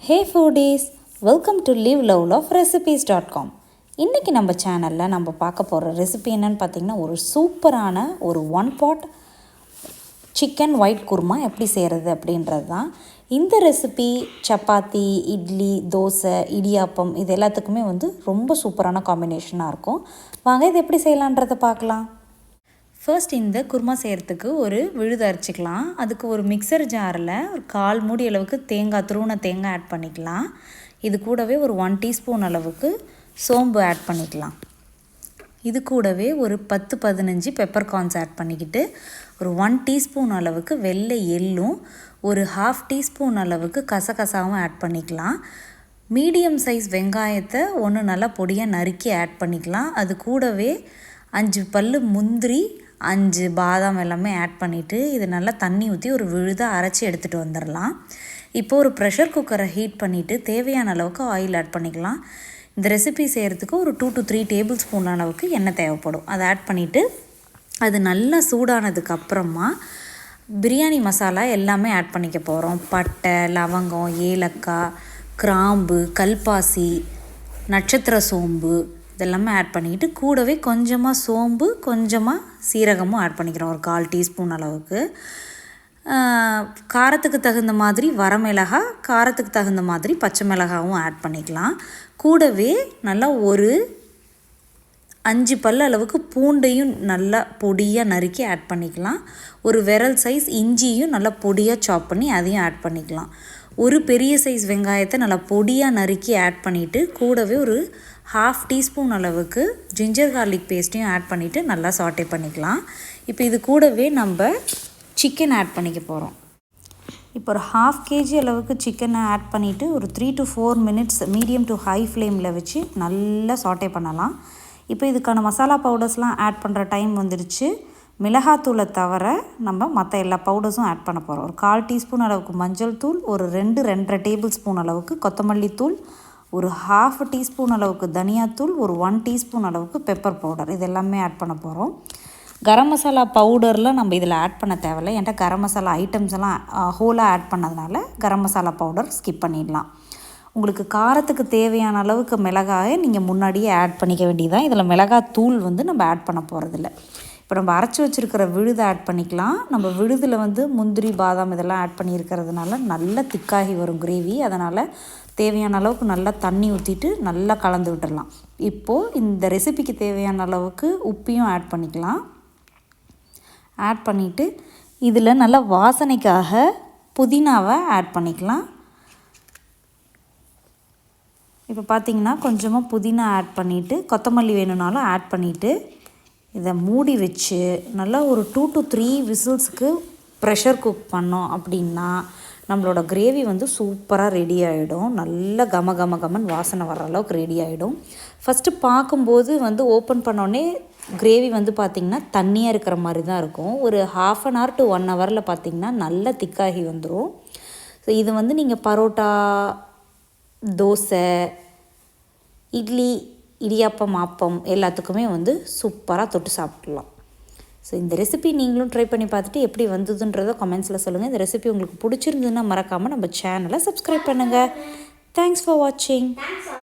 Hey foodies, welcome to liveloveloverecipes.com. இன்றைக்கி நம்ம சேனலில் நம்ம பார்க்க போகிற ரெசிபி என்னென்னு பார்த்திங்கன்னா ஒரு சூப்பரான ஒரு one pot chicken white kurma எப்படி செய்கிறது அப்படின்றது தான். இந்த ரெசிபி சப்பாத்தி, இட்லி, தோசை, இடியாப்பம் இது எல்லாத்துக்குமே ரொம்ப சூப்பரான காம்பினேஷனாக இருக்கும். வாங்க இது எப்படி செய்யலான்றதை பார்க்கலாம். ஃபர்ஸ்ட் இந்த குருமா செய்கிறதுக்கு ஒரு விழுது அரைச்சிக்கலாம். அதுக்கு ஒரு மிக்சர் ஜாரில் ஒரு 1/4 மூடி அளவுக்கு துருவின தேங்காய் ஆட் பண்ணிக்கலாம். இது கூடவே ஒரு 1 டீஸ்பூன் அளவுக்கு சோம்பு ஆட் பண்ணிக்கலாம். இது கூடவே ஒரு 10-15 பெப்பர் கார்ன்ஸ் ஆட் பண்ணிக்கிட்டு ஒரு 1 டீஸ்பூன் அளவுக்கு வெள்ளை எள்ளும் ஒரு 1/2 டீஸ்பூன் அளவுக்கு கசகசாவும் ஆட் பண்ணிக்கலாம். மீடியம் சைஸ் வெங்காயத்தை ஒன்று நல்லா பொடியாக நறுக்கி ஆட் பண்ணிக்கலாம். அது கூடவே 5 பல்லு முந்திரி, 5 பாதாம் எல்லாமே ஆட் பண்ணிவிட்டு இது நல்லா தண்ணி ஊற்றி ஒரு விழுதாக அரைச்சி எடுத்துகிட்டு வந்துடலாம். இப்போது ஒரு ப்ரெஷர் குக்கரை ஹீட் பண்ணிவிட்டு தேவையான அளவுக்கு ஆயில் ஆட் பண்ணிக்கலாம். இந்த ரெசிபி செய்கிறதுக்கு ஒரு 2 to 3 டேபிள் ஸ்பூன் அளவுக்கு எண்ணெய் தேவைப்படும். அதை ஆட் பண்ணிவிட்டு அது நல்லா சூடானதுக்கு அப்புறமா பிரியாணி மசாலா எல்லாமே ஆட் பண்ணிக்க போகிறோம். பட்டை, லவங்கம், ஏலக்காய், கிராம்பு, கல்பாசி, நட்சத்திர சோம்பு இதெல்லாமே ஆட் பண்ணிக்கிட்டு கூடவே கொஞ்சமாக சோம்பு, கொஞ்சமாக சீரகமும் ஆட் பண்ணிக்கிறோம். ஒரு 1/4 டீஸ்பூன் அளவுக்கு. காரத்துக்கு தகுந்த மாதிரி வரமிளகாய், காரத்துக்கு தகுந்த மாதிரி பச்சை மிளகாவும் ஆட் பண்ணிக்கலாம். கூடவே நல்லா ஒரு 5 பல் அளவுக்கு பூண்டையும் நல்லா பொடியாக நறுக்கி ஆட் பண்ணிக்கலாம். ஒரு விரல் சைஸ் இஞ்சியும் நல்லா பொடியாக சாப் பண்ணி அதையும் ஆட் பண்ணிக்கலாம். ஒரு பெரிய சைஸ் வெங்காயத்தை நல்லா பொடியாக நறுக்கி ஆட் பண்ணிவிட்டு கூடவே ஒரு 1/2 டீஸ்பூன் அளவுக்கு ஜிஞ்சர் கார்லிக் பேஸ்ட்டையும் ஆட் பண்ணிவிட்டு நல்லா சாட்டே பண்ணிக்கலாம். இப்போ இது கூடவே நம்ம சிக்கன் ஆட் பண்ணிக்க போகிறோம். இப்போ ஒரு 1/2 kg அளவுக்கு சிக்கனை ஆட் பண்ணிவிட்டு ஒரு 3 to 4 minutes medium to high ஃப்ளேமில் வச்சு நல்லா சாட்டே பண்ணலாம். இப்போ இதுக்கான மசாலா பவுடர்ஸ்லாம் ஆட் பண்ணுற டைம் வந்துடுச்சு. மிளகாத்தூளை தவிர நம்ம மற்ற எல்லா பவுடர்ஸும் ஆட் பண்ண போகிறோம். ஒரு 1/4 டீஸ்பூன் அளவுக்கு மஞ்சள் தூள், ஒரு 2-2.5 டேபிள் ஸ்பூன் அளவுக்கு கொத்தமல்லி தூள், ஒரு 1/2 டீஸ்பூன் அளவுக்கு தனியாத்தூள், ஒரு 1 டீஸ்பூன் அளவுக்கு பெப்பர் பவுடர் இது எல்லாமே ஆட் பண்ண போகிறோம். கரம் மசாலா பவுடர்லாம் நம்ம இதில் ஆட் பண்ண தேவையில்லை. என்கிட்ட கரம் மசாலா ஐட்டம்ஸ் எல்லாம் ஹோலாக ஆட் பண்ணதுனால கரம் மசாலா பவுடர் ஸ்கிப் பண்ணிடலாம். உங்களுக்கு காரத்துக்கு தேவையான அளவுக்கு மிளகாயை நீங்கள் முன்னாடியே ஆட் பண்ணிக்க வேண்டியதான். இதில் மிளகாய் தூள் நம்ம ஆட் பண்ண போகிறதில்ல. இப்போ நம்ம அரைச்சி வச்சுருக்கிற விழுதை ஆட் பண்ணிக்கலாம். நம்ம விழுதில் முந்திரி, பாதாம் இதெல்லாம் ஆட் பண்ணியிருக்கிறதுனால நல்லா திக்காகி வரும் கிரேவி. அதனால் தேவையான அளவுக்கு நல்லா தண்ணி ஊற்றிட்டு நல்லா கலந்து விட்டுடலாம். இப்போது இந்த ரெசிபிக்கு தேவையான அளவுக்கு உப்பையும் ஆட் பண்ணிக்கலாம். ஆட் பண்ணிவிட்டு இதில் நல்லா வாசனைக்காக புதினாவை ஆட் பண்ணிக்கலாம். இப்போ பார்த்திங்கன்னா கொஞ்சமாக புதினா ஆட் பண்ணிவிட்டு கொத்தமல்லி வேணும்னாலும் ஆட் பண்ணிவிட்டு இதை மூடி வச்சு நல்லா ஒரு 2 to 3 விசில்ஸுக்கு ப்ரெஷர் குக் பண்ணோம் அப்படின்னா நம்மளோட கிரேவி சூப்பராக ரெடி ஆகிடும். நல்ல கமன் வாசனை வர அளவுக்கு ரெடி ஆகிடும். ஃபஸ்ட்டு பார்க்கும்போது ஓப்பன் பண்ணோடனே கிரேவி பார்த்திங்கன்னா தண்ணியாக இருக்கிற மாதிரி தான் இருக்கும். ஒரு 1/2 hour to 1 hour பார்த்திங்கன்னா நல்லா திக்காகி வந்துடும். ஸோ இது நீங்கள் பரோட்டா, தோசை, இட்லி, இடியாப்பம், ஆப்பம் எல்லாத்துக்குமே சூப்பராக தொட்டு சாப்பிட்லாம். ஸோ இந்த ரெசிபி நீங்களும் ட்ரை பண்ணி பார்த்துட்டு எப்படி வந்ததுன்றதை கமெண்ட்ஸில் சொல்லுங்கள். இந்த ரெசிபி உங்களுக்கு பிடிச்சிருந்ததுன்னா மறக்காமல் நம்ம சேனலை சப்ஸ்கிரைப் பண்ணுங்கள். தேங்க்ஸ் ஃபார் வாட்சிங்.